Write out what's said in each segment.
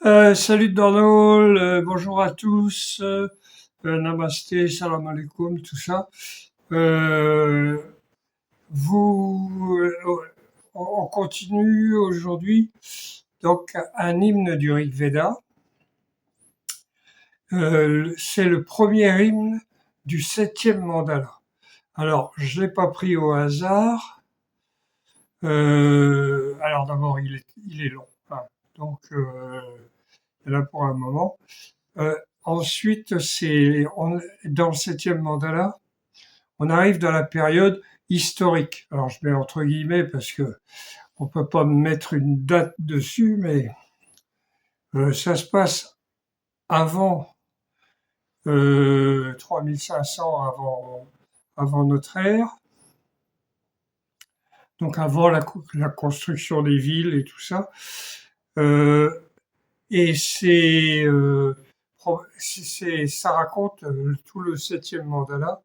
Salut Donald, bonjour à tous, namasté, salam alaikum, tout ça. Euh, on continue aujourd'hui donc un hymne du Rig Veda. C'est le premier hymne du septième mandala. Alors, je l'ai pas pris au hasard. Alors d'abord, il est long, hein. Donc il est là pour un moment. Ensuite, dans le septième mandala, on arrive dans la période historique. Alors je mets entre guillemets parce que on peut pas mettre une date dessus, mais ça se passe avant 3500 avant notre ère, donc avant la construction des villes et tout ça. Euh, et ça raconte tout le septième mandala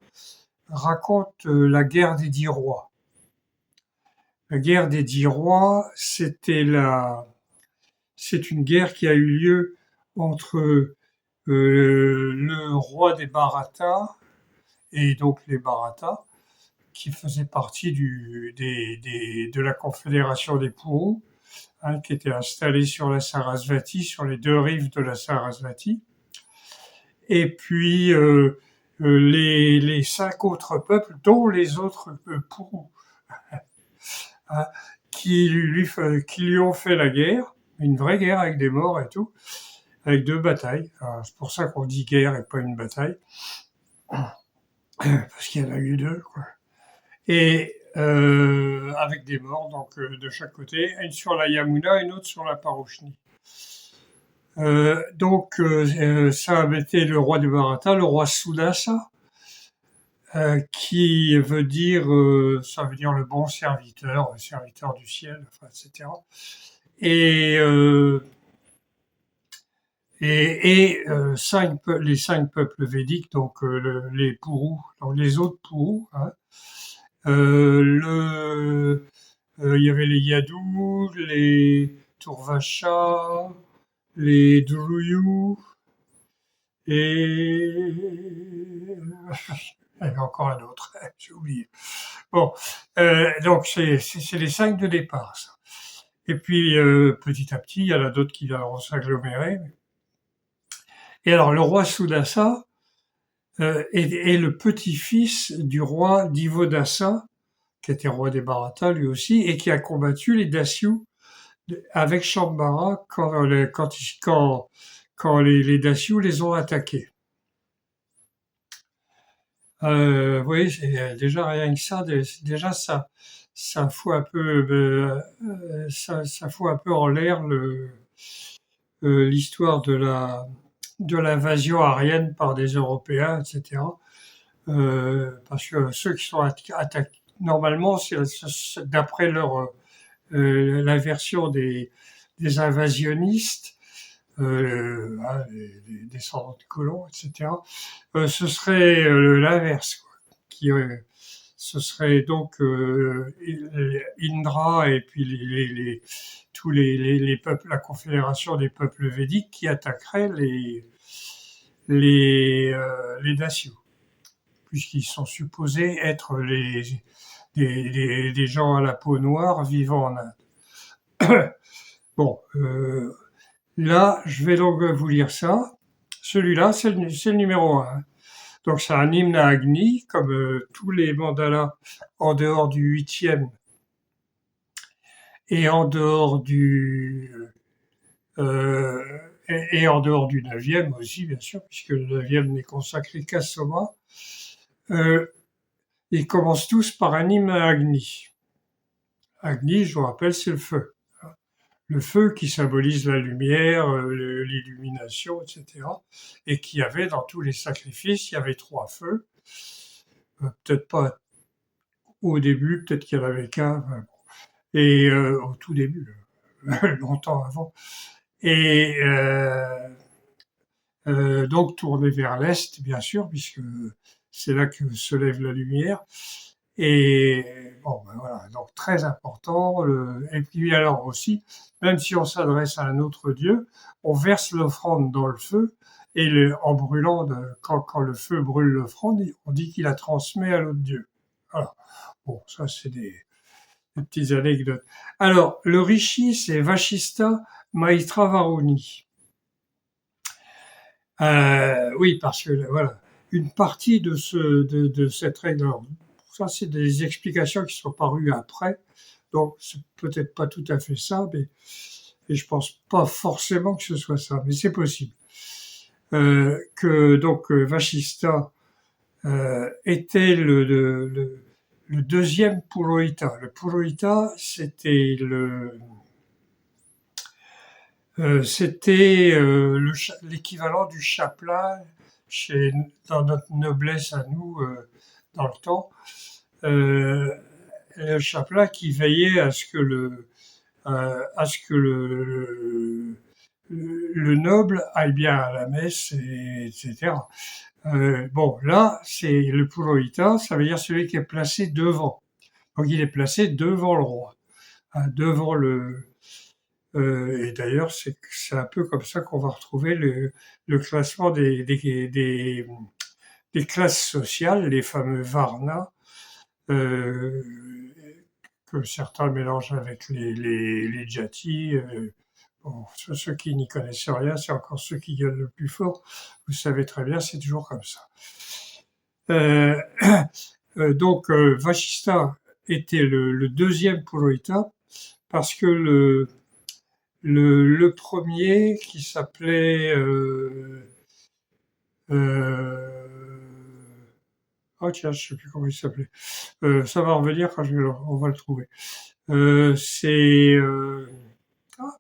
raconte la guerre des 10 rois. La guerre des 10 rois, c'est une guerre qui a eu lieu entre le roi des Bharata et donc les Bharata, qui faisaient partie de la confédération des Pourus, hein, qui était installée sur la Sarasvati, sur les deux rives de la Sarasvati. Et puis les 5 autres peuples, dont les autres Pourus, hein, qui lui ont fait la guerre, une vraie guerre avec des morts et tout, avec 2 batailles. Alors, c'est pour ça qu'on dit guerre et pas une bataille, parce qu'il y en a eu 2, quoi. Et avec des morts donc de chaque côté, une sur la Yamuna, une autre sur la Paroshni. Ça mettait le roi du Bharata, le roi Sudasa, qui veut dire, ça veut dire le bon serviteur, le serviteur du ciel, enfin, etc. Et, euh, les 5 peuples védiques, donc les Pourus, donc les autres Pourus, hein, il y avait les Yadus, les Turvasha, les Druyu, et il y avait encore un autre, j'ai oublié. Bon, donc c'est les 5 de départ, ça. Et puis petit à petit, il y en a d'autres qui vont s'agglomérer. Et alors le roi Sudasa est le petit-fils du roi Divodasa, qui était roi des Bharata lui aussi, et qui a combattu les Dasyus avec Shambhara quand les Dasyus les ont attaqués. Vous voyez, déjà rien que ça, déjà ça fout un peu, ça fout un peu en l'air l'histoire de l'invasion aryenne par des Européens, etc. Parce que ceux qui sont attaqués, normalement, d'après la version des invasionnistes, les descendants de colons, etc., ce serait l'inverse, quoi. Ce serait donc Indra et puis tous les peuples, la confédération des peuples védiques qui attaqueraient les Dasyus, puisqu'ils sont supposés être des gens à la peau noire vivant en Inde. Bon, là, je vais donc vous lire ça. Celui-là, c'est le numéro 1. Donc c'est un hymne à Agni, comme tous les mandalas en dehors du huitième et en dehors euh, et en dehors du neuvième aussi, bien sûr, puisque le neuvième n'est consacré qu'à Soma. Euh, ils commencent tous par un hymne à Agni. Agni, je vous rappelle, c'est le feu. Le feu qui symbolise la lumière, l'illumination, etc. Et qui avait dans tous les sacrifices, il y avait 3 feux. Peut-être pas au début, peut-être qu'il y en avait qu'un. Et au tout début, longtemps avant. Et donc tourné vers l'est, bien sûr, puisque c'est là que se lève la lumière. Et bon, ben voilà, donc très important. Et puis alors aussi, même si on s'adresse à un autre dieu, on verse l'offrande dans le feu et en brûlant, quand le feu brûle l'offrande, on dit qu'il la transmet à l'autre dieu. Voilà. Bon, ça c'est des petites anecdotes. Alors, le rishi, c'est Vashista Maitreya. Oui, parce que voilà, une partie de cette règle, alors, ça c'est des explications qui sont parues après, donc c'est peut-être pas tout à fait ça, mais et je pense pas forcément que ce soit ça, mais c'est possible. Que donc Vashista était le deuxième Purohita. Le Purohita, c'était l'équivalent du chapelain dans notre noblesse à nous, dans le temps. Le chapelain qui veillait à ce que le noble aille bien à la messe, etc. Bon, là, c'est le Purohita, ça veut dire celui qui est placé devant. Donc il est placé devant le roi, hein, devant et d'ailleurs, c'est un peu comme ça qu'on va retrouver le classement des classes sociales, les fameux Varna, euh, que certains mélangent avec les Jati. Bon, ceux qui n'y connaissent rien, c'est encore ceux qui gueulent le plus fort. Vous savez très bien, c'est toujours comme ça. Euh, donc, Vashista était le deuxième Purohita parce que le premier qui s'appelait oh tiens, je sais plus comment il s'appelait. Ça va revenir quand on va le trouver. C'est ah,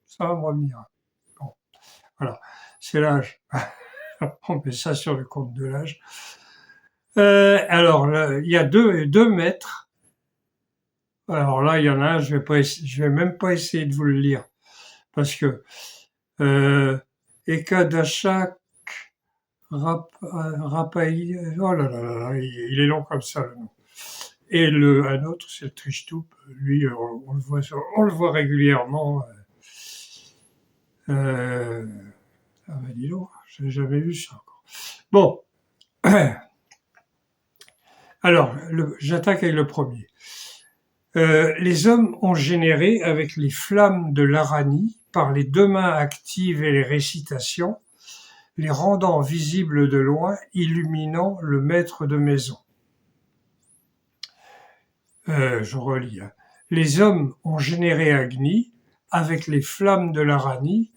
ça va me revenir. Bon, voilà, c'est l'âge. On met ça sur le compte de l'âge. Alors, là, il y a deux maîtres. Alors là, il y en a un, je vais même pas essayer de vous le lire parce que Ekadashak Rapaï, oh là là là, il est long comme ça le nom. Et un autre, c'est le Trishtup. Lui, on le voit régulièrement. Ah ben dis donc, j'ai jamais vu ça encore. Bon, alors, j'attaque avec le premier. Les hommes ont généré avec les flammes de l'Arani, par les deux mains actives et les récitations, les rendant visibles de loin, illuminant le maître de maison. Je relis. Hein. Les hommes ont généré Agni avec les flammes de l'Arani,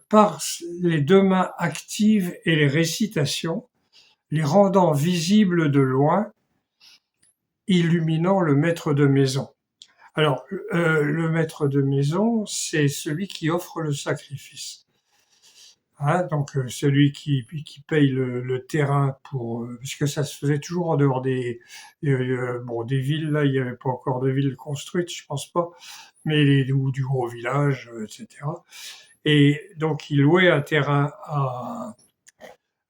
par les deux mains actives et les récitations, les rendant visibles de loin, illuminant le maître de maison. Alors, le maître de maison, c'est celui qui offre le sacrifice. Hein, donc, celui qui paye le terrain puisque ça se faisait toujours en dehors des villes. Là, il n'y avait pas encore de villes construites, je pense pas, mais ou du gros village, etc. Et donc, il louait un terrain à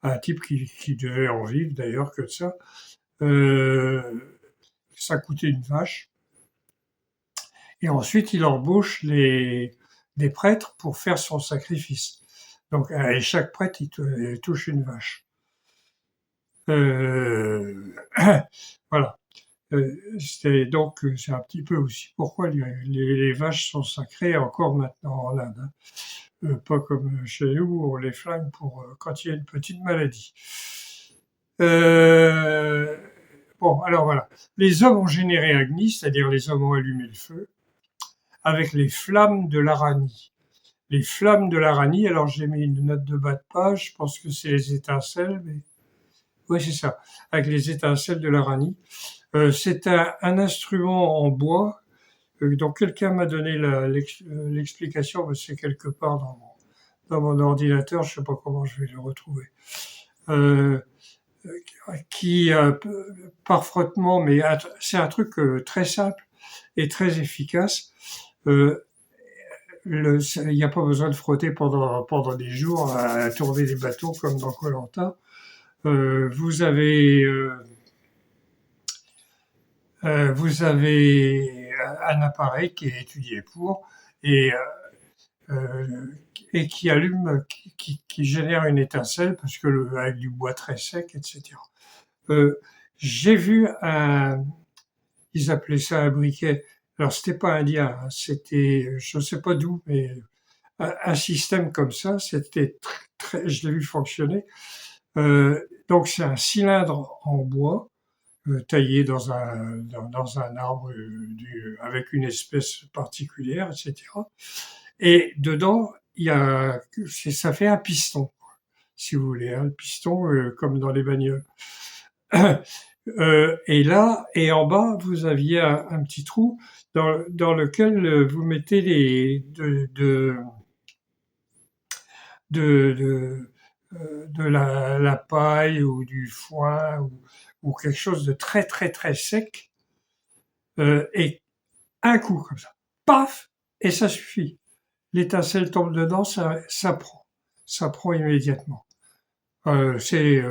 un type qui devait en vivre d'ailleurs que de ça. Ça coûtait une vache. Et ensuite, il embauche des prêtres pour faire son sacrifice. Donc, et chaque prêtre, il touche une vache. Voilà. Donc, c'est un petit peu aussi pourquoi les vaches sont sacrées encore maintenant en Inde. Hein. Pas comme chez nous, où on les flingue quand il y a une petite maladie. Bon, alors voilà. Les hommes ont généré Agni, c'est-à-dire les hommes ont allumé le feu, avec les flammes de l'Arani. Les flammes de l'Arani, alors j'ai mis une note de bas de page, je pense que c'est les étincelles, mais oui, c'est ça, avec les étincelles de l'Arani. C'est un instrument en bois, dont quelqu'un m'a donné l'explication, mais c'est quelque part dans mon ordinateur, je ne sais pas comment je vais le retrouver. Qui, par frottement, mais c'est un truc très simple et très efficace. Il n'y a pas besoin de frotter pendant des jours à tourner des bateaux comme dans Koh-Lanta. Vous avez vous avez un appareil qui est étudié pour et et qui allume, qui génère une étincelle parce que avec du bois très sec, etc. Euh, j'ai vu ils appelaient ça un briquet. Alors c'était pas indien, hein, c'était, je ne sais pas d'où, mais un système comme ça, c'était je l'ai vu fonctionner. Donc c'est un cylindre en bois taillé dans un arbre avec une espèce particulière, etc. Et dedans, ça fait un piston, si vous voulez, un piston comme dans les bagnoles. Et là, et en bas, vous aviez un petit trou dans lequel vous mettez de, de la paille ou du foin ou quelque chose de très très très sec et un coup comme ça, paf, et ça suffit. L'étincelle tombe dedans, ça prend immédiatement. C'est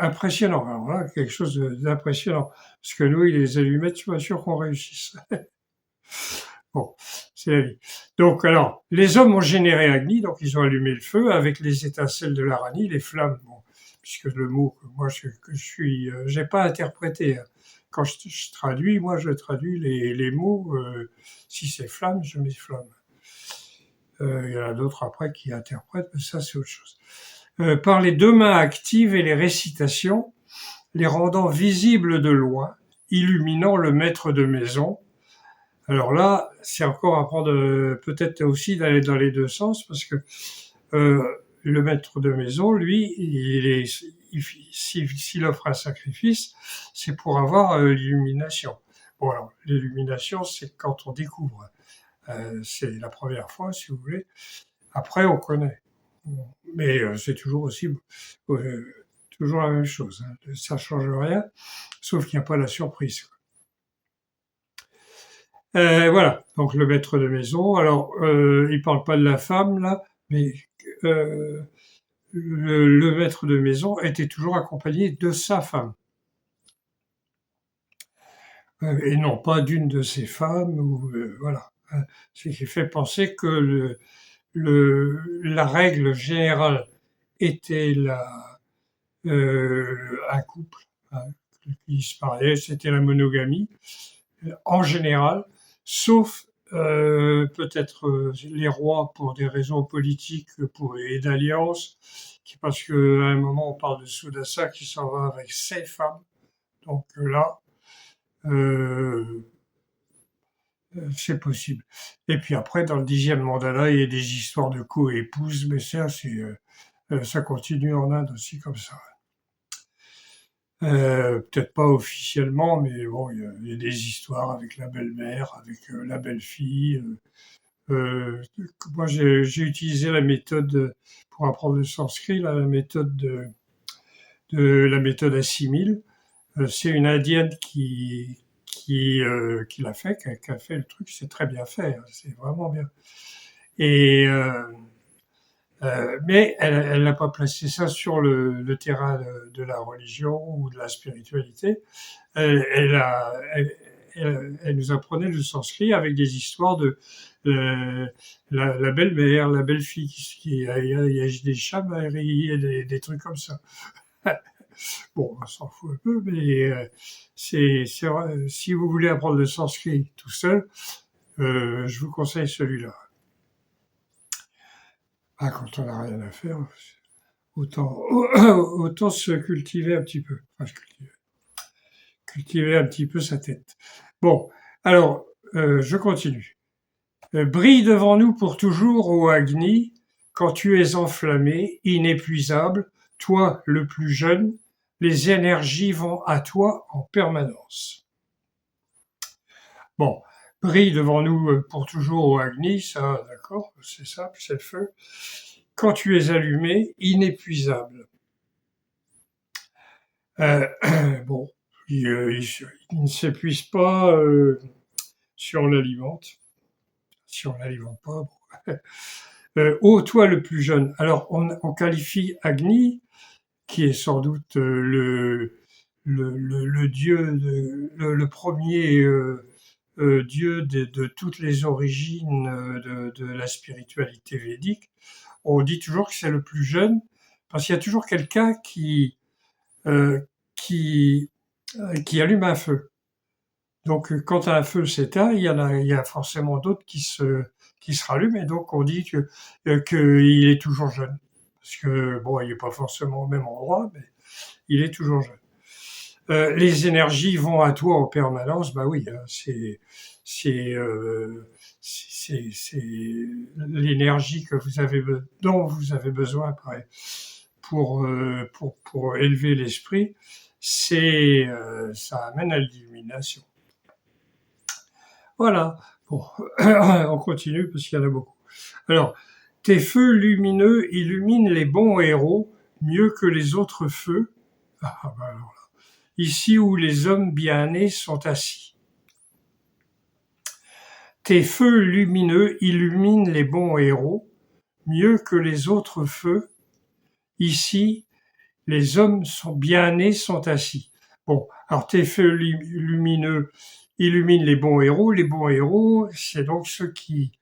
impressionnant. Alors là, quelque chose d'impressionnant. Parce que nous, les allumettes, je suis pas sûr qu'on réussisse. Bon, c'est la vie. Donc, alors, les hommes ont généré Agni, donc ils ont allumé le feu avec les étincelles de l'aranie, les flammes. Bon, puisque le mot que moi que je suis, j'ai pas interprété. Hein. Quand je traduis, moi, je traduis les mots. Si c'est flamme, je mets flamme. Il y en a d'autres après qui interprètent, mais ça, c'est autre chose. Par les deux mains actives et les récitations, les rendant visibles de loin, illuminant le maître de maison. Alors là, c'est encore à prendre peut-être aussi d'aller dans les deux sens, parce que euh, le maître de maison, lui, s'il offre un sacrifice, c'est pour avoir l'illumination. Bon, alors, l'illumination, c'est quand on découvre. C'est la première fois, si vous voulez. Après, on connaît. Mais c'est toujours aussi toujours la même chose. Hein. Ça change rien, sauf qu'il n'y a pas la surprise. Voilà. Donc le maître de maison. Alors, il parle pas de la femme là, mais euh, le maître de maison était toujours accompagné de sa femme et non pas d'une de ses femmes. Ou voilà. Ce qui fait penser que la règle générale était un couple hein, qui se mariait, c'était la monogamie en général, sauf peut-être les rois pour des raisons politiques et d'alliance, parce qu'à un moment on parle de Sudasa qui s'en va avec ses femmes, donc là euh, c'est possible. Et puis après dans le 10e mandala il y a des histoires de co-épouses, mais ça continue en Inde aussi comme ça. Peut-être pas officiellement, mais bon, il y a des histoires avec la belle-mère, avec la belle-fille. Euh, moi, j'ai utilisé la méthode pour apprendre le sanskrit, là, la méthode la méthode Assimil. C'est une indienne qui l'a fait, qui a fait le truc. C'est très bien fait, hein, c'est vraiment bien. Et mais elle n'a pas placé ça sur le terrain de la religion ou de la spiritualité. Elle nous apprenait le sanskrit avec des histoires de euh, la belle-mère, la belle-fille, il y a des chamailleries, des trucs comme ça. Bon, on s'en fout un peu, mais si vous voulez apprendre le sanskrit tout seul, je vous conseille celui-là. Ah, quand on n'a rien à faire, autant, autant se cultiver un petit peu. Enfin, cultiver un petit peu sa tête. Bon, alors, je continue. Brille devant nous pour toujours, ô Agni, quand tu es enflammé, inépuisable, toi le plus jeune, les énergies vont à toi en permanence. Bon, brille devant nous pour toujours, ô Agni, ça, d'accord, c'est ça, c'est le feu. Quand tu es allumé, inépuisable. Euh, bon, il ne s'épuise pas si on l'alimente. Si on l'alimente pas, bon. Ô toi le plus jeune. Alors on qualifie Agni, qui est sans doute le dieu, le premier dieu de toutes les origines de la spiritualité védique. On dit toujours que c'est le plus jeune, parce qu'il y a toujours quelqu'un euh, qui, qui allume un feu. Donc, quand un feu s'éteint, il y a forcément d'autres qui se rallument, et donc on dit qu'il est toujours jeune. Parce que, bon, il n'est pas forcément au même endroit, mais il est toujours jeune. Les énergies vont à toi en permanence, bah oui, hein, c'est c'est l'énergie dont vous avez besoin pour élever l'esprit. Ça amène à l'illumination. Voilà. Bon, on continue parce qu'il y en a beaucoup. Alors, tes feux lumineux illuminent les bons héros mieux que les autres feux. Ah, bah alors là. Ici où les hommes bien nés sont assis. Tes feux lumineux illuminent les bons héros mieux que les autres feux. Ici, les hommes sont bien nés sont assis. Bon, alors tes feux lumineux illuminent les bons héros. Les bons héros, c'est donc ceux qui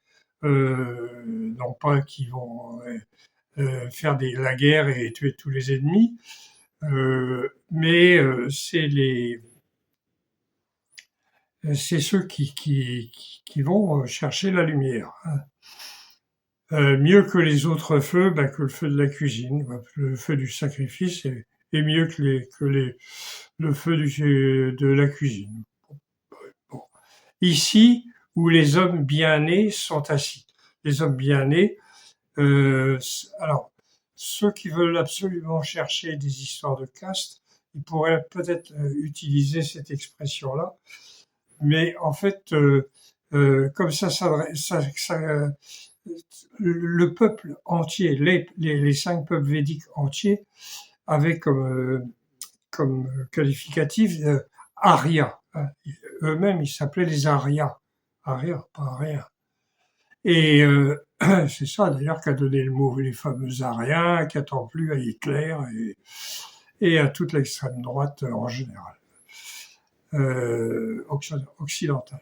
non pas qui vont faire la guerre et tuer tous les ennemis, mais c'est ceux qui vont chercher la lumière. Hein. Mieux que les autres feux, bah, que le feu de la cuisine, le feu du sacrifice est mieux le feu de la cuisine. Bon. Ici, où les hommes bien nés sont assis. Les hommes bien nés, alors, ceux qui veulent absolument chercher des histoires de caste, ils pourraient peut-être utiliser cette expression-là, mais en fait, comme le peuple entier, les 5 peuples védiques entiers, avaient comme qualificatif Arya. Hein. Eux-mêmes, ils s'appelaient les Aryas. Arya, pas Arya. Et c'est ça d'ailleurs qu'a donné le mot les fameux Aryens, qui attend plus à Hitler et à toute l'extrême droite en général, occidentale.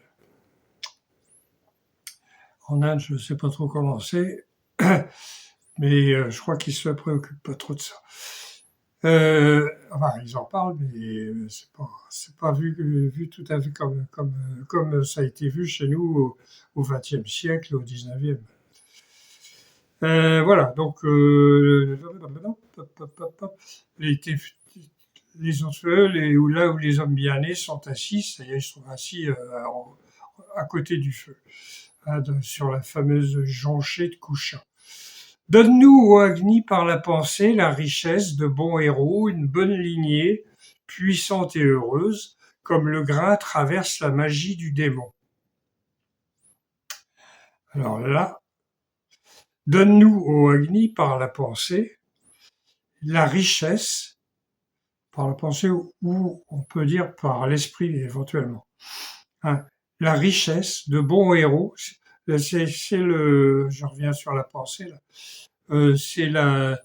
En Inde, je ne sais pas trop comment c'est, mais je crois qu'ils se préoccupent pas trop de ça. Enfin, ils en parlent, mais c'est pas vu tout à fait comme ça a été vu chez nous au XXe siècle, au XIXe. Voilà, donc les autres feux, là où les hommes bien nés sont assis, c'est-à-dire ils sont assis à côté du feu, hein, sur la fameuse jonchée de Kusha. Donne-nous, ô Agni, par la pensée, la richesse de bons héros, une bonne lignée, puissante et heureuse, comme le grain traverse la magie du démon. Alors là, donne-nous, ô Agni, par la pensée, la richesse, par la pensée ou on peut dire par l'esprit éventuellement, hein, la richesse de bons héros, je reviens sur la pensée là, c'est le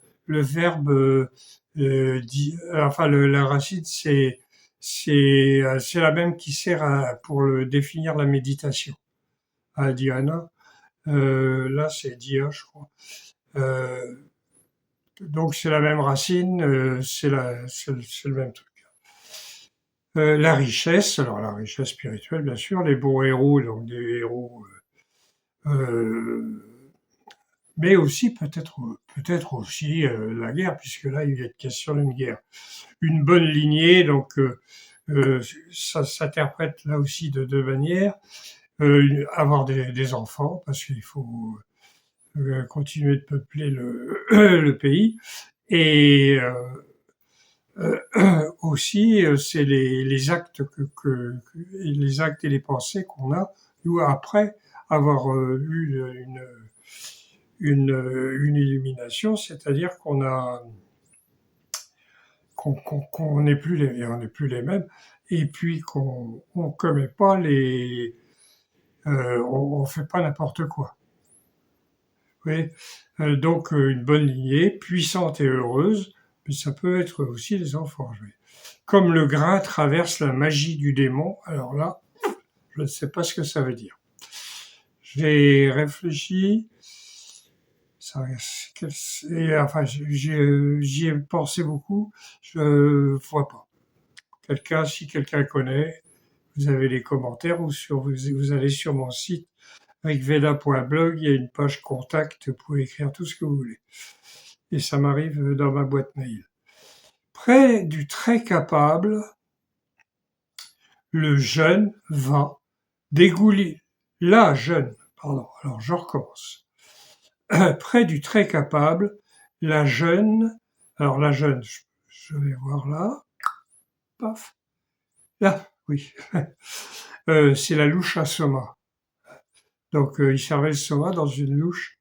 verbe enfin la racine c'est la même qui sert pour définir la méditation à dhyana. Là c'est dhya je crois. Donc c'est la même racine, c'est le même truc. La richesse, alors la richesse spirituelle bien sûr, les bons héros, donc des héros mais aussi peut-être aussi la guerre, puisque là il y a question d'une guerre. Une bonne lignée, donc ça s'interprète là aussi de deux manières. Avoir des enfants, parce qu'il faut continuer de peupler le pays, et aussi c'est les actes les actes et les pensées qu'on a nous après avoir eu une illumination, c'est-à-dire qu'on n'est plus les mêmes, et puis qu'on ne commet pas on fait pas n'importe quoi. Oui. Donc une bonne lignée, puissante et heureuse, mais ça peut être aussi les enfants. Oui. Comme le grain traverse la magie du démon. Alors là, je ne sais pas ce que ça veut dire. J'ai réfléchi. Enfin, j'y ai pensé beaucoup. Je vois pas. Si quelqu'un connaît, vous avez les commentaires ou vous allez sur mon site rigveda.blog, il y a une page contact, vous pouvez écrire tout ce que vous voulez. Et ça m'arrive dans ma boîte mail. Près du très capable, le jeune va dégouliner. La jeune, pardon, alors je recommence. Près du très capable, la jeune, alors la jeune, je vais voir là, paf, là, oui, c'est la louche à soma. Donc il servait le soma dans une louche.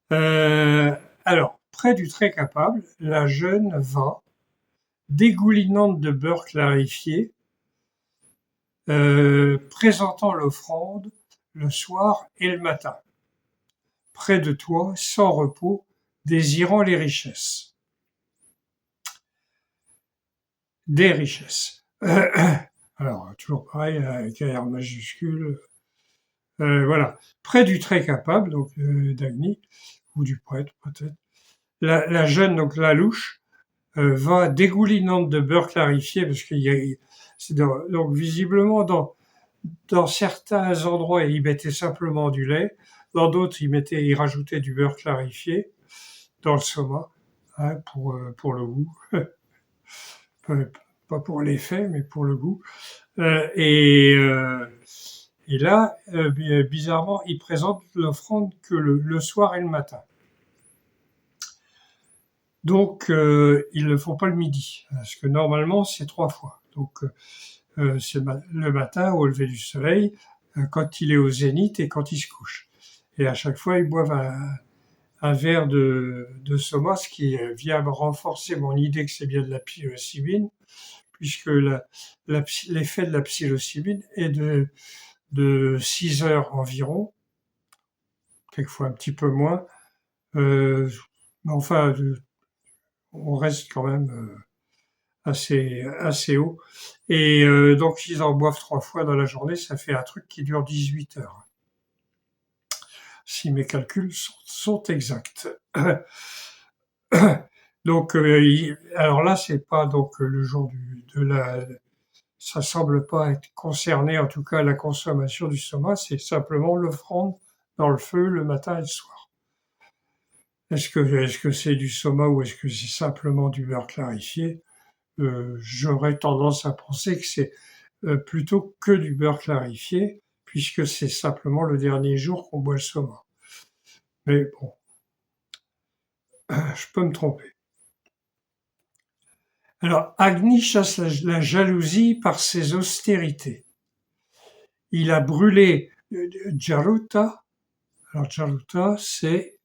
Alors, près du très capable, la jeune va, dégoulinante de beurre clarifié, présentant l'offrande le soir et le matin. Près de toi, sans repos, désirant les richesses. Des richesses. Alors, toujours pareil, avec un R majuscule. Voilà. Près du très capable, donc d'Agni, ou du prêtre peut-être. La jeune, donc la louche, va dégoulinante de beurre clarifié, parce qu'il y a, donc visiblement dans certains endroits, ils mettaient simplement du lait, dans d'autres, ils rajoutaient du beurre clarifié dans le soma, hein, pour le goût. Pas pour l'effet, mais pour le goût. Et là, bizarrement, ils présentent l'offrande que le soir et le matin. Donc, ils ne le font pas le midi, parce que normalement, c'est 3 fois. Donc, c'est le matin au lever du soleil, quand il est au zénith et quand il se couche. Et à chaque fois, ils boivent un verre de soma, ce qui vient me renforcer mon idée que c'est bien de la psilocybine, puisque l'effet de la psilocybine est de 6 heures environ, quelquefois un petit peu moins. Mais enfin, on reste quand même assez haut. Et donc, ils en boivent 3 fois dans la journée, ça fait un truc qui dure 18 heures. Si mes calculs sont exacts. Donc, alors là, c'est pas donc le jour ça semble pas être concerné, en tout cas la consommation du soma, c'est simplement l'offrande dans le feu le matin et le soir. Est-ce que c'est du soma ou est-ce que c'est simplement du beurre clarifié? J'aurais tendance à penser que c'est plutôt que du beurre clarifié, puisque c'est simplement le dernier jour qu'on boit le soma. Mais bon, je peux me tromper. Alors, Agni chasse la jalousie par ses austérités. Il a brûlé Jaruta. Alors, Jaruta, c'est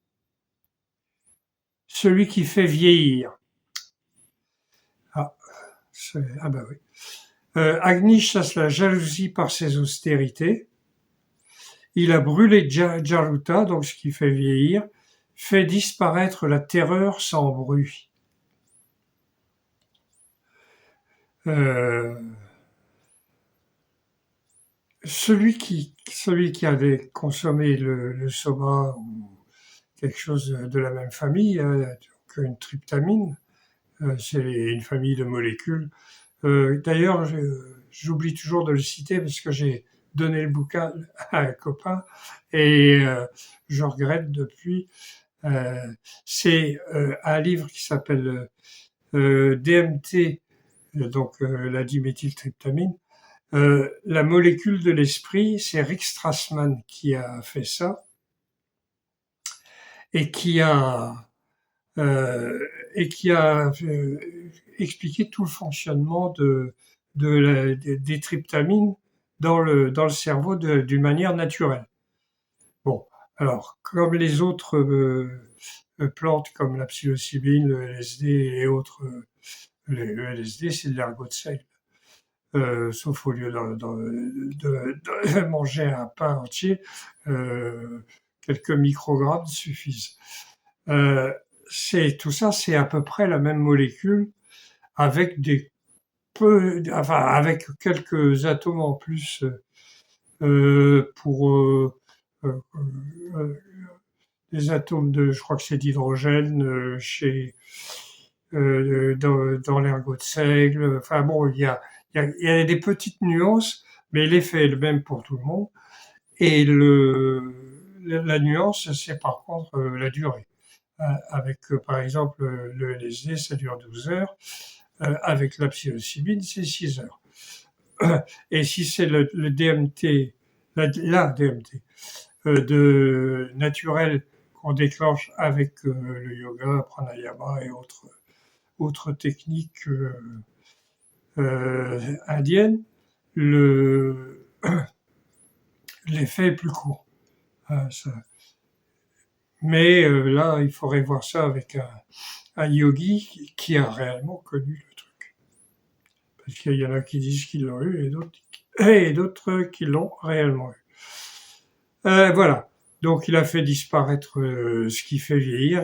celui qui fait vieillir. Ah bah oui. Agni chasse la jalousie par ses austérités. Il a brûlé Jaruta, donc ce qui fait vieillir, fait disparaître la terreur sans bruit. Celui qui avait consommé le soma ou quelque chose de la même famille, qu'une tryptamine, c'est une famille de molécules. D'ailleurs, j'oublie toujours de le citer parce que j'ai donné le bouquin à un copain et je regrette depuis. C'est un livre qui s'appelle DMT, donc la diméthyltryptamine. La molécule de l'esprit, c'est Rick Strassman qui a fait ça et qui a expliqué tout le fonctionnement des tryptamines dans le cerveau d'une manière naturelle. Bon, alors comme les autres plantes comme la psilocybine, le LSD et autres, le LSD c'est de l'ergot de sel. Sauf au lieu de manger un pain entier, quelques microgrammes suffisent. Tout ça, c'est à peu près la même molécule avec des enfin avec quelques atomes en plus pour des atomes je crois que c'est d'hydrogène dans l'ergot de seigle. Enfin bon, il y a des petites nuances, mais l'effet est le même pour tout le monde. Et la nuance, c'est par contre la durée. Avec, par exemple, le LSD, ça dure 12 heures. Avec la psilocybine, c'est 6 heures. Et si c'est le DMT, la DMT, naturel qu'on déclenche avec le yoga, pranayama et autres techniques indiennes, l'effet est plus court. Ça. Mais là, il faudrait voir ça avec un yogi qui a réellement connu le truc. Parce qu'il y en a qui disent qu'ils l'ont eu et d'autres qui l'ont réellement eu. Voilà. Donc il a fait disparaître ce qui fait vieillir.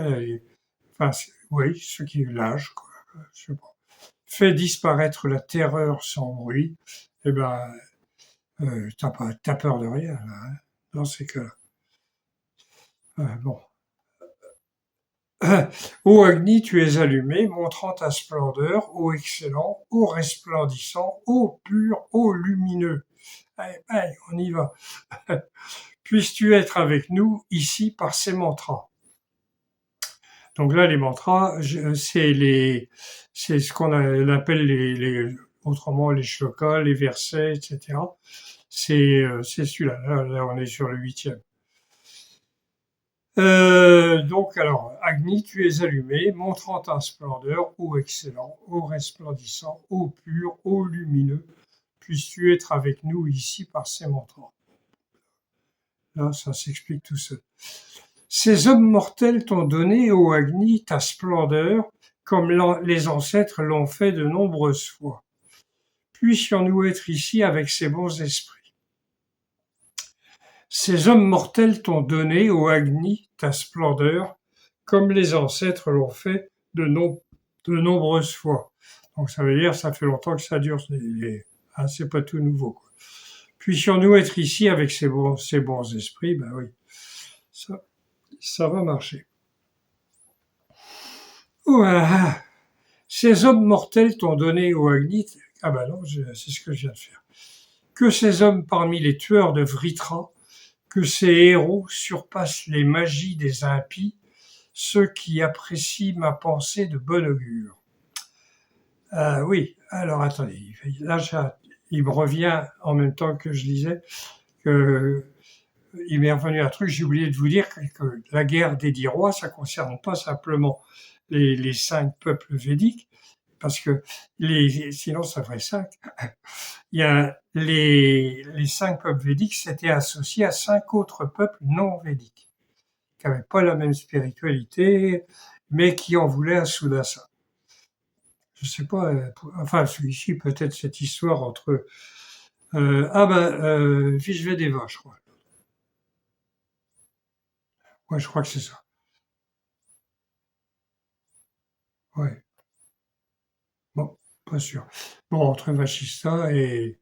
Enfin, oui, ce qui est l'âge, quoi. Je sais pas. Fait disparaître la terreur sans bruit. Eh ben, t'as peur de rien, là, hein, dans ces cas-là. Bon. Ô Agni, tu es allumé, montrant ta splendeur, ô excellent, ô resplendissant, ô pur, ô lumineux. Allez, allez, on y va. Puisses-tu être avec nous ici par ces mantras. Donc là, les mantras, c'est ce qu'on appelle autrement les shlokas, les versets, etc. C'est celui-là. Là, on est sur le 8e. Donc alors, Agni, tu es allumé, montrant ta splendeur, ô excellent, ô resplendissant, ô pur, ô lumineux, puisses-tu être avec nous ici par ces mantras. Là, ça s'explique tout seul. Ces hommes mortels t'ont donné, ô Agni, ta splendeur, comme les ancêtres l'ont fait de nombreuses fois. Puissions-nous être ici avec ces bons esprits. Ces hommes mortels t'ont donné, ô Agni, ta splendeur, comme les ancêtres l'ont fait de nombreuses fois. Donc ça veut dire, ça fait longtemps que ça dure, c'est pas tout nouveau, quoi. Puissions-nous être ici avec ces bons esprits, ben oui, ça va marcher. Ouah. Ces hommes mortels t'ont donné, ô Agni, ah ben non, c'est ce que je viens de faire. Que ces hommes parmi les tueurs de Vritra, que ces héros surpassent les magies des impies, ceux qui apprécient ma pensée de bon augure. Oui, alors attendez, là il me revient en même temps que je lisais, il m'est revenu un truc, j'ai oublié de vous dire que la guerre des 10 rois, ça concerne pas simplement les 5 peuples védiques, parce que sinon ça ferait 5. Il y a les 5 peuples védiques s'étaient associés à 5 autres peuples non védiques, qui n'avaient pas la même spiritualité, mais qui en voulaient à Sudasa. Je sais pas, enfin celui-ci peut-être cette histoire entre Vishvedeva, je crois. Ouais, je crois que c'est ça. Ouais. Bon, pas sûr. Bon, entre Vashista et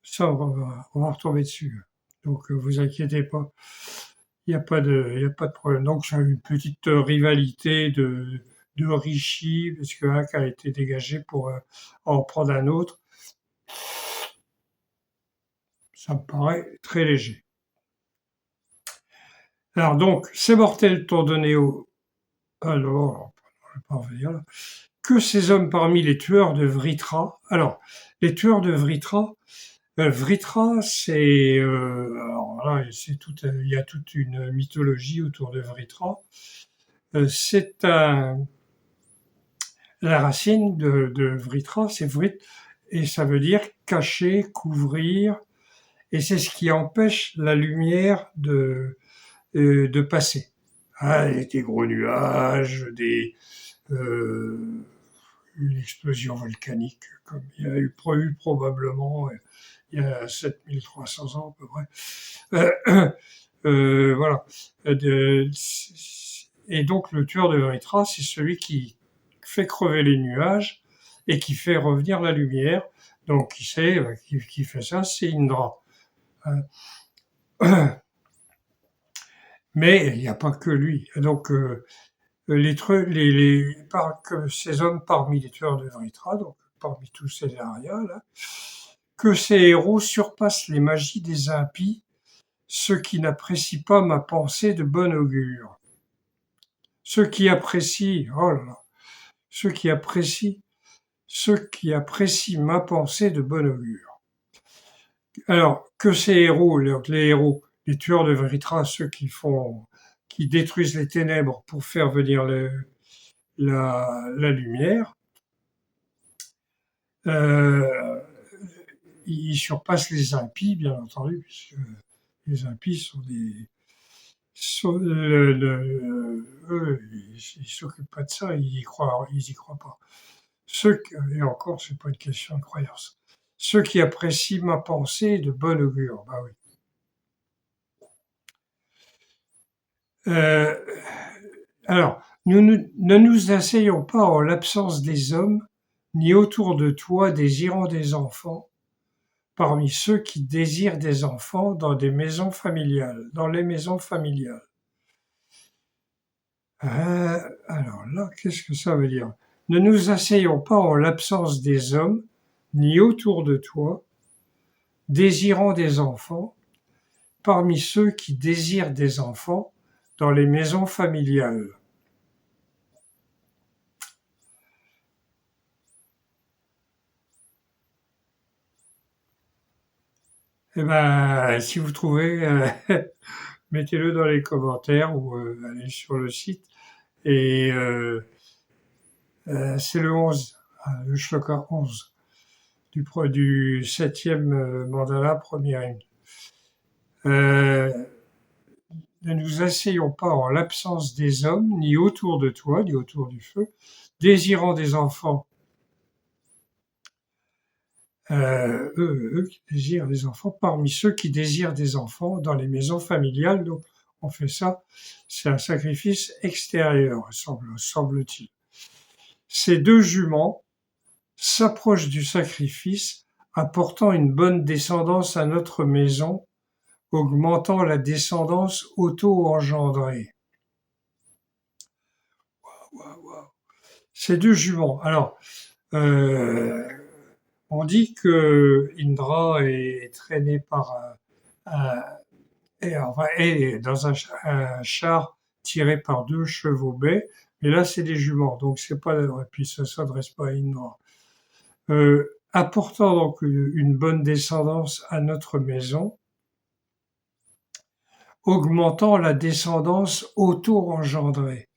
ça, on va retomber dessus. Donc, vous inquiétez pas. Il n'y a pas de problème. Donc, j'ai une petite rivalité de Rishi, parce que un qui a été dégagé pour en prendre un autre. Ça me paraît très léger. Alors, donc, ces mortels t'ont donné alors, je vais pas revenir là. Que ces hommes parmi les tueurs de Vritra. Alors, les tueurs de Vritra, Vritra, c'est alors là, il y a toute une mythologie autour de Vritra. C'est la racine de Vritra, c'est Vrit, et ça veut dire cacher, couvrir, et c'est ce qui empêche la lumière de passer. Ah, des gros nuages, une explosion volcanique, comme il y a eu probablement il y a 7300 ans à peu près. Voilà. Et donc le tueur de Vritra, c'est celui qui fait crever les nuages et qui fait revenir la lumière. Donc qui fait ça, c'est Indra. Mais il n'y a pas que lui. Donc ces hommes parmi les tueurs de Vritra, donc parmi tous ces arias là, que ces héros surpassent les magies des impies, ceux qui n'apprécient pas ma pensée de bon augure. Ceux qui apprécient, oh là là, ceux qui apprécient ma pensée de bon augure. Alors, que ces héros, les héros, les tueurs de Vritra, ceux qui détruisent les ténèbres pour faire venir la lumière, ils surpassent les impies, bien entendu, puisque les impies sont des, eux, ils s'occupent pas de ça, ils y croient pas. Et encore, c'est pas une question de croyance. Ceux qui apprécient ma pensée de bon augure, bah oui. Alors, ne nous asseyons pas en l'absence des hommes, ni autour de toi désirant des enfants, parmi ceux qui désirent des enfants dans les maisons familiales. Alors là, qu'est-ce que ça veut dire? Ne nous asseyons pas en l'absence des hommes, ni autour de toi, désirant des enfants, parmi ceux qui désirent des enfants dans les maisons familiales. Eh ben, si vous trouvez, mettez-le dans les commentaires ou allez sur le site. Et c'est le 11, le shloka 11 du 7e mandala, première hymne. Ne nous asseyons pas en l'absence des hommes, ni autour de toi, ni autour du feu, désirant des enfants. Eux qui désirent des enfants, parmi ceux qui désirent des enfants dans les maisons familiales. Donc, on fait ça, c'est un sacrifice extérieur, semble-t-il. Ces deux juments s'approchent du sacrifice, apportant une bonne descendance à notre maison, augmentant la descendance auto-engendrée. Ces deux juments. Alors, on dit que Indra est traîné par est dans un char tiré par deux chevaux bais, mais là c'est des juments, donc c'est pas, et puis ça s'adresse pas à Indra. Apportant donc une bonne descendance à notre maison, augmentant la descendance auto-engendrée.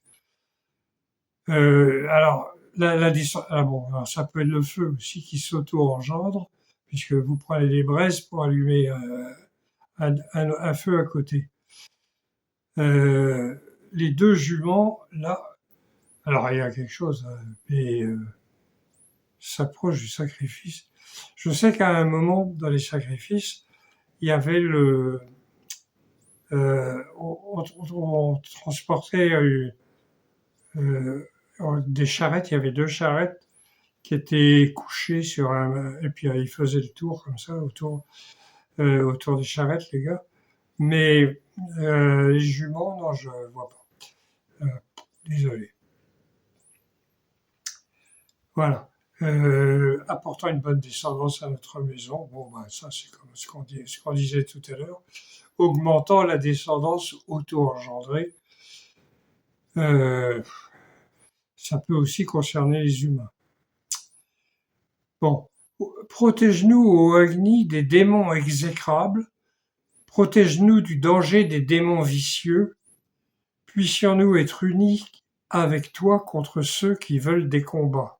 Alors, alors ça peut être le feu aussi qui s'auto-engendre, puisque vous prenez des braises pour allumer un feu à côté. Les deux juments, là, alors il y a quelque chose, mais s'approche du sacrifice. Je sais qu'à un moment, dans les sacrifices, il y avait on transportait des charrettes, il y avait deux charrettes qui étaient couchées sur et puis ils faisaient le tour comme ça autour des charrettes, les gars. Mais les juments, non, je vois pas. Désolé. Voilà. Apportant une bonne descendance à notre maison. Bon, ben, ça, c'est comme ce qu'on disait tout à l'heure. Augmentant la descendance auto-engendrée. Ça peut aussi concerner les humains. Bon. Protège-nous, ô Agni, des démons exécrables. Protège-nous du danger des démons vicieux. Puissions-nous être unis avec toi contre ceux qui veulent des combats.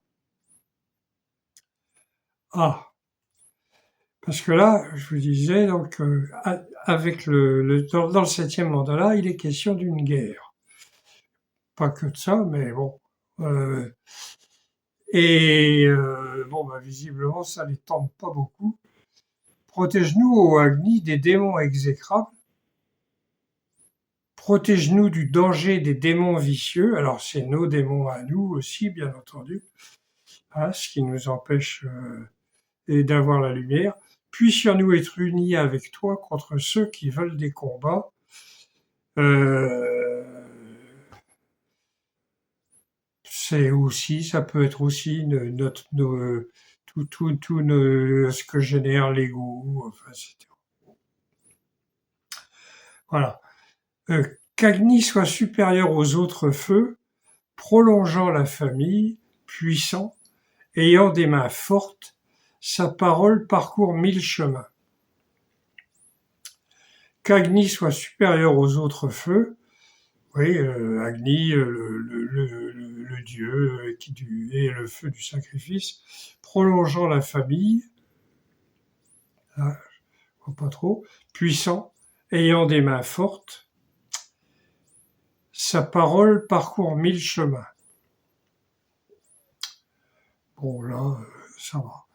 Ah, parce que là, je vous disais, donc, avec dans le 7e mandala, il est question d'une guerre. Pas que de ça, mais bon. Bon, bah, visiblement, ça les tente pas beaucoup. Protège-nous, ô Agni, des démons exécrables. protège-nous du danger des démons vicieux. Alors c'est nos démons à nous aussi, bien entendu, hein, ce qui nous empêche d'avoir la lumière. Puissions-nous être unis avec toi contre ceux qui veulent des combats. Ça peut être aussi ce que génère l'ego, enfin, etc. Voilà. Qu'Agni soit supérieur aux autres feux, prolongeant la famille, puissant, ayant des mains fortes, sa parole parcourt 1000 chemins. Qu'Agni soit supérieur aux autres feux, oui, Agni, le dieu et le feu du sacrifice, prolongeant la famille, là, je vois pas trop, puissant, ayant des mains fortes, sa parole parcourt 1000 chemins. Bon, là, ça va.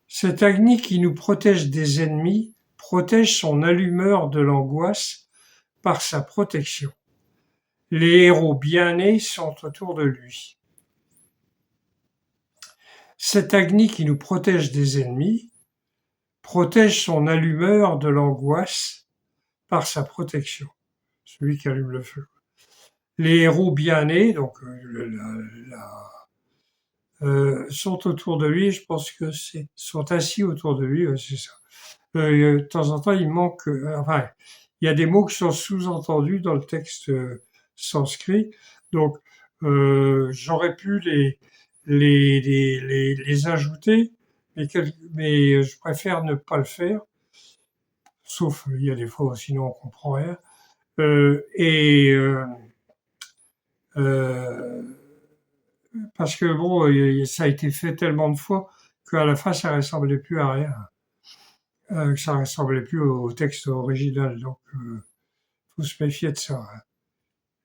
Cet Agni qui nous protège des ennemis protège son allumeur de l'angoisse par sa protection. Les héros bien nés sont autour de lui. Cet Agni qui nous protège des ennemis protège son allumeur de l'angoisse par sa protection. Celui qui allume le feu. Les héros bien nés, donc sont autour de lui. Je pense que sont assis autour de lui, c'est ça. De temps en temps, il manque. Enfin, il y a des mots qui sont sous-entendus dans le texte sanskrit. Donc, j'aurais pu les ajouter, mais je préfère ne pas le faire. Sauf, il y a des fois où sinon on comprend rien. Parce que bon, ça a été fait tellement de fois qu'à la fin, ça ressemblait plus à rien. Ça ressemblait plus au texte original. Donc, faut se méfier de ça. Hein.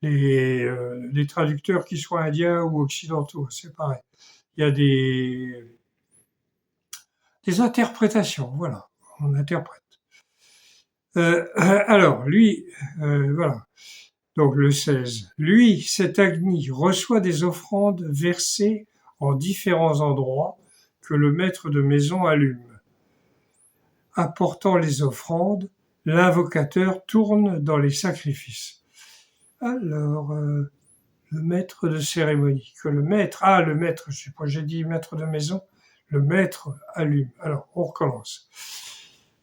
Les traducteurs, qu'ils soient indiens ou occidentaux, c'est pareil. Il y a des interprétations, voilà. On interprète. Alors, lui, voilà. Donc le 16. Lui, cet Agni, reçoit des offrandes versées en différents endroits que le maître de maison allume. Apportant les offrandes, l'invocateur tourne dans les sacrifices. Alors, le maître de cérémonie, le maître, je sais pas, j'ai dit maître de maison, le maître allume. Alors, on recommence.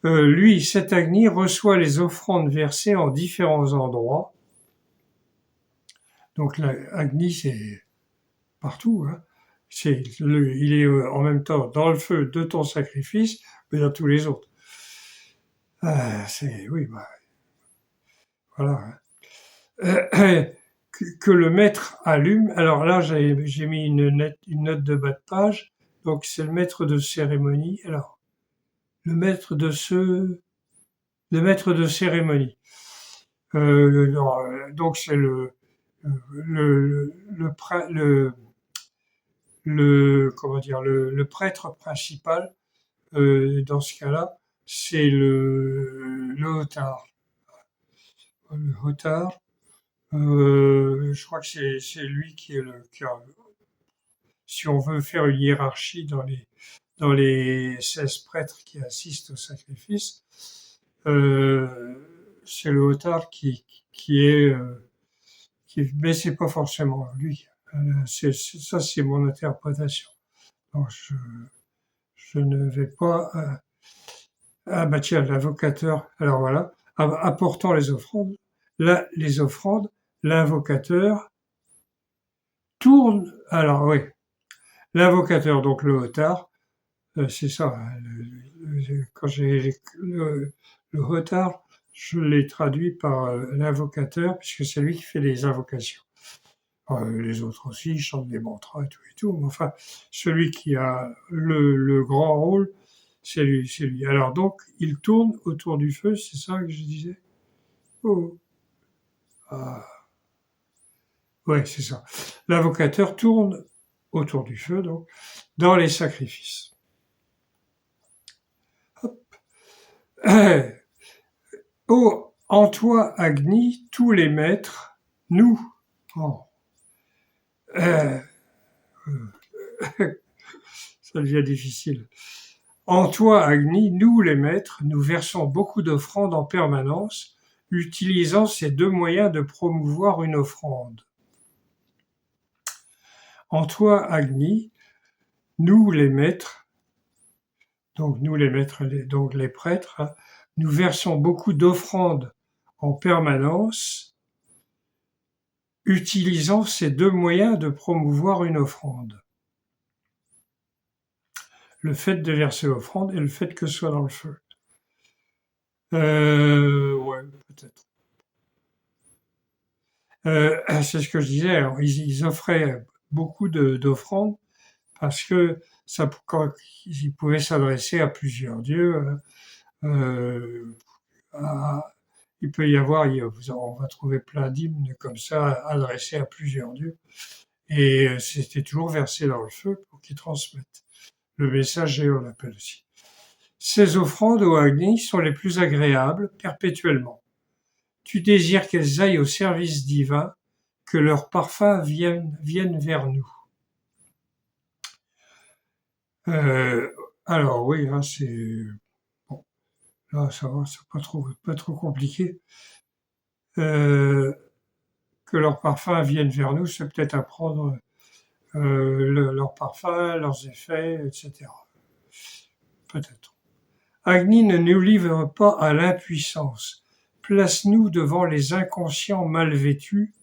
Lui, cet Agni, reçoit les offrandes versées en différents endroits. Donc l'Agni, c'est partout. Hein. Il est en même temps dans le feu de ton sacrifice, mais dans tous les autres. Oui, voilà. Hein. Que le maître allume. Alors là, j'ai mis une note de bas de page. Donc c'est le maître de cérémonie. Alors, le maître de cérémonie. Donc c'est le prêtre principal. Dans ce cas-là, c'est le Hotar. Le Hotar. Je crois que c'est lui qui si on veut faire une hiérarchie dans les 16 prêtres qui assistent au sacrifice, c'est le Hotar mais c'est pas forcément lui. Ça, c'est mon interprétation. Donc, je ne vais pas. Ah bah tiens, l'invocateur. Alors voilà, apportant les offrandes, l'invocateur tourne. Alors oui, l'invocateur, donc le Hotar, c'est ça. Hein, quand j'ai le Hotar, je l'ai traduit par l'invocateur, puisque c'est lui qui fait les invocations. Les autres aussi, ils chantent des mantras et tout. Mais enfin, celui qui a le grand rôle, c'est lui. Alors donc, il tourne autour du feu, c'est ça que je disais? Oh. Ah. Ouais, c'est ça. L'invocateur tourne autour du feu, donc, dans les sacrifices. Hop. Oh, En toi, Agni, tous les maîtres, nous. Oh, euh, ça devient difficile. En toi, Agni, nous les maîtres, nous versons beaucoup d'offrandes en permanence, utilisant ces deux moyens de promouvoir une offrande. En toi, Agni, nous les maîtres, donc nous les maîtres, donc les prêtres, hein, nous versons beaucoup d'offrandes en permanence, utilisant ces deux moyens de promouvoir une offrande. Le fait de verser l'offrande et le fait que ce soit dans le feu. Ouais, peut-être. C'est ce que je disais. Alors, ils offraient beaucoup d'offrandes parce que ça, quand ils pouvaient s'adresser à plusieurs dieux, il peut y avoir, on va trouver plein d'hymnes comme ça adressés à plusieurs dieux, et c'était toujours versé dans le feu pour qu'ils transmettent le messager, on l'appelle aussi. Ces offrandes au Agni sont les plus agréables perpétuellement. Tu désires qu'elles aillent au service divin, que leurs parfums viennent vers nous. Euh, alors oui, hein, c'est bon, là ça va, c'est pas trop compliqué. Que leurs parfums viennent vers nous, c'est peut-être apprendre leurs parfums, leurs effets, etc. Peut-être. Agni ne nous livre pas à l'impuissance. Place-nous devant les inconscients mal vêtus.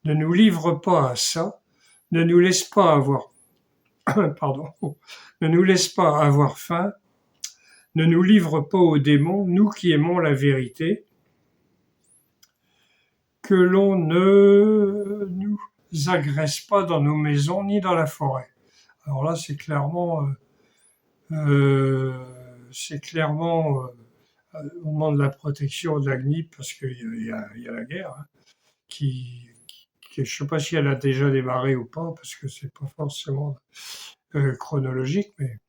Ne nous livre pas à ça. Ne nous laisse pas avoir, pardon, ne nous laisse pas avoir faim. Ne nous livre pas aux démons, nous qui aimons la vérité. Que l'on ne nous agresse pas dans nos maisons ni dans la forêt. Alors là, c'est clairement au moment de la protection de l'Agni, parce qu'il y a la guerre, hein, je ne sais pas si elle a déjà démarré ou pas, parce que c'est pas forcément chronologique, mais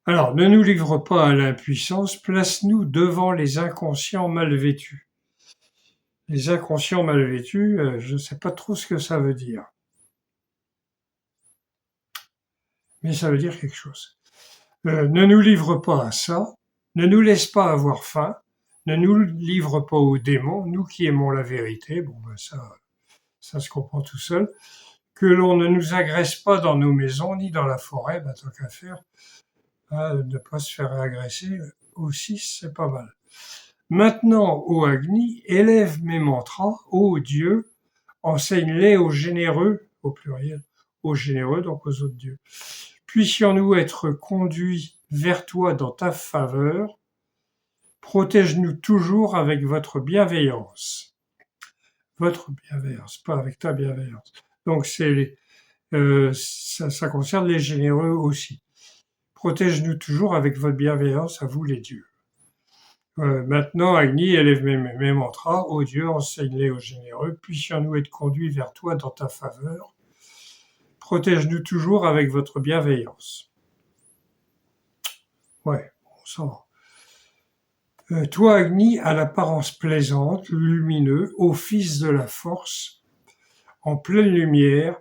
alors, ne nous livre pas à l'impuissance, place-nous devant les inconscients mal vêtus. Les inconscients mal vêtus, je ne sais pas trop ce que ça veut dire, mais ça veut dire quelque chose. Ne nous livre pas à ça, ne nous laisse pas avoir faim, ne nous livre pas aux démons, nous qui aimons la vérité, bon ben ça se comprend tout seul, que l'on ne nous agresse pas dans nos maisons ni dans la forêt, ben, tant qu'à faire, hein, ne pas se faire agresser aussi, c'est pas mal. Maintenant, ô Agni, élève mes mantras, ô Dieu, enseigne-les aux généreux, au pluriel, aux généreux, donc aux autres dieux. Puissions-nous être conduits vers toi dans ta faveur, protège-nous toujours avec votre bienveillance. Votre bienveillance, pas avec ta bienveillance. Donc ça concerne les généreux aussi. Protège-nous toujours avec votre bienveillance à vous les dieux. Maintenant, Agni, élève mes mantras. Ô Dieu, enseigne-les aux généreux. Puissions-nous être conduits vers toi dans ta faveur. Protège-nous toujours avec votre bienveillance. Ouais, bon, ça va. Toi, Agni, à l'apparence plaisante, lumineux, ô fils de la force, en pleine lumière,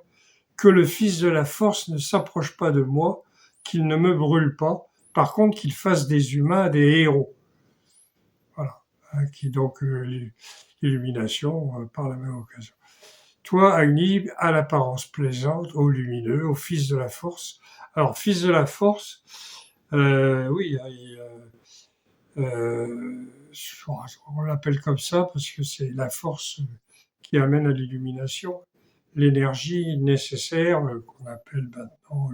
que le fils de la force ne s'approche pas de moi, qu'il ne me brûle pas, par contre qu'il fasse des humains des héros. Voilà, hein, qui donc l'illumination par la même occasion. Toi, Agni, à l'apparence plaisante, ô lumineux, ô fils de la force. Alors, fils de la force, oui, on l'appelle comme ça parce que c'est la force qui amène à l'illumination, l'énergie nécessaire qu'on appelle maintenant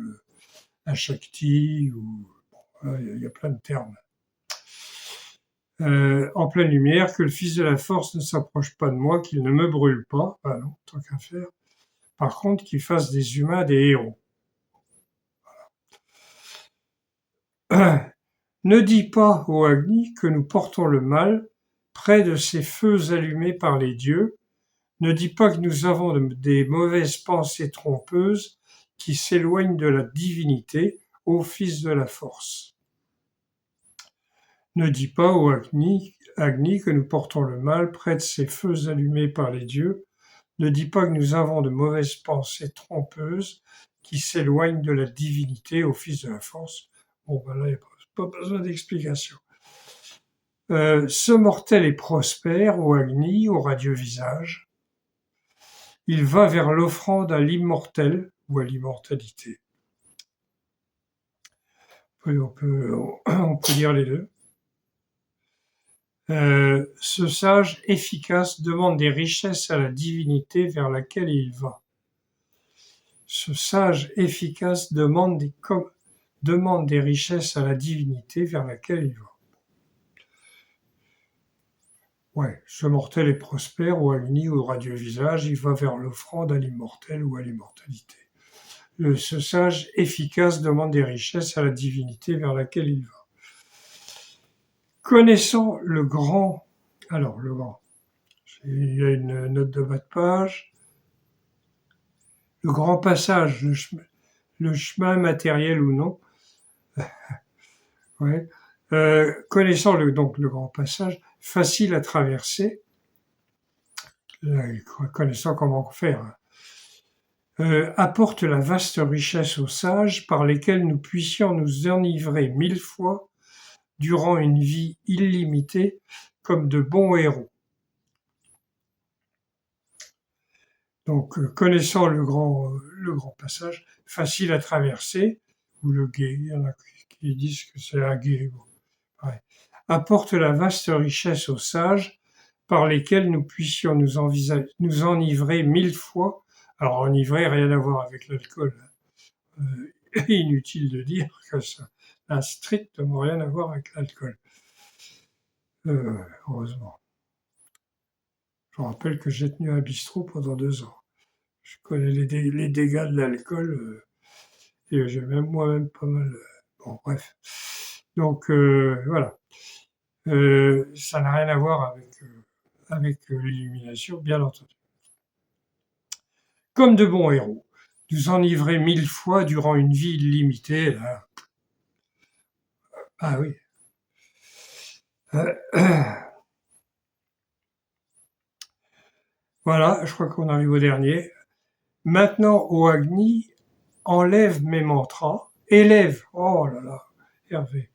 la Shakti, ou il y a plein de termes. En pleine lumière, que le fils de la force ne s'approche pas de moi, qu'il ne me brûle pas, ben non, tant qu'à faire. Par contre, qu'il fasse des humains des héros. Ne dis pas, ô Agni, que nous portons le mal près de ces feux allumés par les dieux. Ne dis pas que nous avons des mauvaises pensées trompeuses qui s'éloignent de la divinité, ô fils de la force. Ne dis pas, ô Agni, Agni, que nous portons le mal, près de ces feux allumés par les dieux, ne dis pas que nous avons de mauvaises pensées trompeuses qui s'éloignent de la divinité au fils de la force. Bon, ben là, il n'y a pas besoin d'explication. Ce mortel est prospère, ô Agni, au radieux visage. Il va vers l'offrande à l'immortel ou à l'immortalité. On peut dire les deux. Ce sage efficace demande des richesses à la divinité vers laquelle il va. Ce sage efficace demande des richesses à la divinité vers laquelle il va. Ouais, ce mortel est prospère, ou Agni, au radieux visage, il va vers l'offrande à l'immortel ou à l'immortalité. Ce sage efficace demande des richesses à la divinité vers laquelle il va. Connaissant le grand, alors le grand, il y a une note de bas de page, le grand passage, le chemin matériel ou non, ouais. Connaissant donc le grand passage, facile à traverser, connaissant comment faire, apporte la vaste richesse aux sages par lesquels nous puissions nous enivrer 1000 fois durant une vie illimitée comme de bons héros. Donc, connaissant le grand passage, facile à traverser, ou le gué, il y en a qui disent que c'est un gué. Bon, ouais. Apporte la vaste richesse aux sages par lesquels nous puissions nous enivrer 1000 fois. Alors, enivrer, rien à voir avec l'alcool. Inutile de dire que ça n'a strictement rien à voir avec l'alcool. Heureusement. Je rappelle que j'ai tenu un bistrot pendant 2 ans. Je connais les dégâts de l'alcool et j'ai même moi-même pas mal. Bon, bref. Donc voilà. Ça n'a rien à voir avec l'illumination, bien entendu. Comme de bons héros, nous enivrer 1000 fois durant une vie illimitée. Là. Ah oui. Voilà, je crois qu'on arrive au dernier. Maintenant, ô Agni, enlève mes mantras, élève, oh là là, Hervé.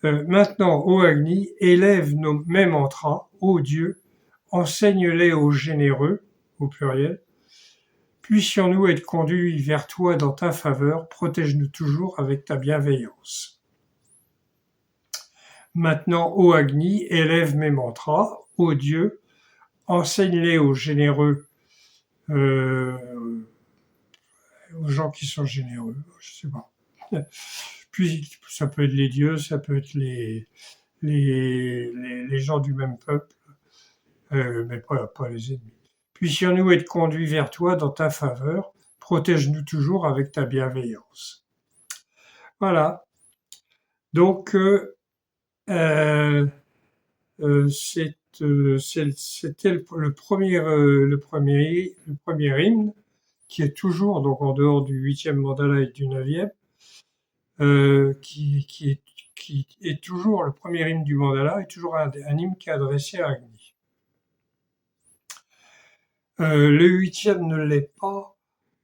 Maintenant, ô Agni, élève mes mantras, ô Dieu, enseigne-les aux généreux, au pluriel. Puissions-nous être conduits vers toi dans ta faveur, protège-nous toujours avec ta bienveillance. Maintenant, ô Agni, élève mes mantras, ô Dieu, enseigne-les aux généreux, aux gens qui sont généreux, je sais pas. Puis ça peut être les dieux, ça peut être les gens du même peuple, mais pas les ennemis. Puissions-nous être conduits vers toi dans ta faveur, protège-nous toujours avec ta bienveillance. Voilà. Donc c'était le premier hymne qui est toujours donc en dehors du 8e mandala et du 9e, qui est toujours le premier hymne du mandala et toujours un hymne qui est adressé à Agni. Le 8e ne l'est pas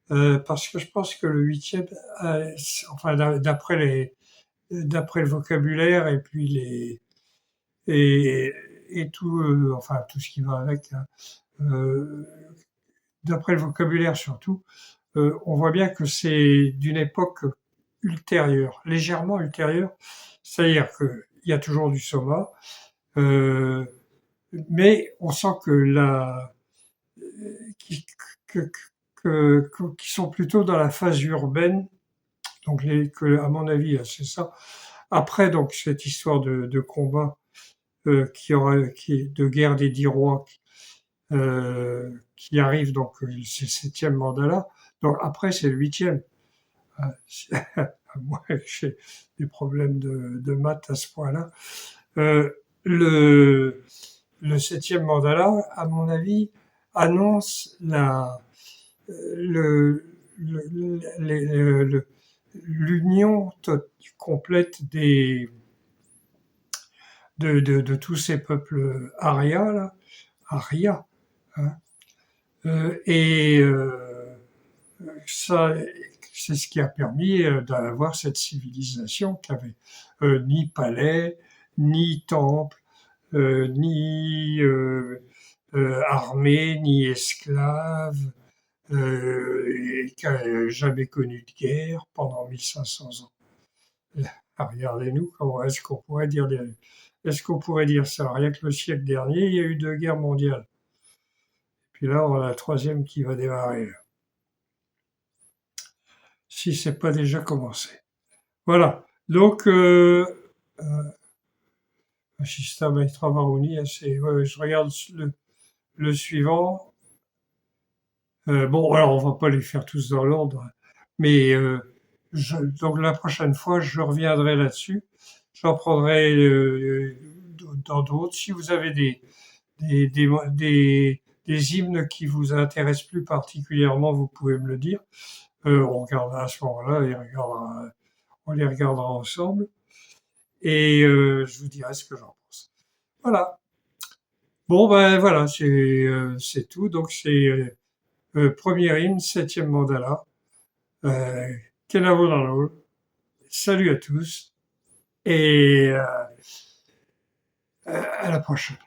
parce que je pense que le 8e, enfin d'après le vocabulaire et puis et tout, enfin tout ce qui va avec, hein, d'après le vocabulaire surtout, on voit bien que c'est d'une époque ultérieure, légèrement ultérieure, c'est-à-dire qu'il y a toujours du soma, mais on sent qui sont plutôt dans la phase urbaine, donc à mon avis c'est ça. Après donc cette histoire de combat qui est de guerre des 10 rois qui arrive, donc c'est le 7e mandala. Donc après c'est le 8e. Moi j'ai des problèmes de maths à ce point-là. Le 7e mandala, à mon avis, annonce l'union complète de tous ces peuples Arya, là, Arya, hein. Et ça, c'est ce qui a permis d'avoir cette civilisation qui avait ni palais, ni temple, ni armée, ni esclaves, et qui n'a jamais connu de guerre pendant 1500 ans. Regardez-nous, comment est-ce qu'on pourrait dire est-ce qu'on pourrait dire ça? Rien que le siècle dernier, il y a eu 2 guerres mondiales. Puis là, on a la troisième qui va démarrer, si c'est pas déjà commencé. Voilà. Donc, Shista Maitra-Varuni, je regarde le suivant. Bon, alors on va pas les faire tous dans l'ordre, mais donc la prochaine fois, je reviendrai là-dessus. J'en prendrai dans d'autres. Si vous avez des hymnes qui vous intéressent plus particulièrement, vous pouvez me le dire. On regardera à ce moment-là, on les regardera ensemble. Et je vous dirai ce que j'en pense. Voilà. Bon, ben voilà, c'est tout. Donc c'est premier hymne, 7e mandala. Kenavo. Salut à tous et à la prochaine.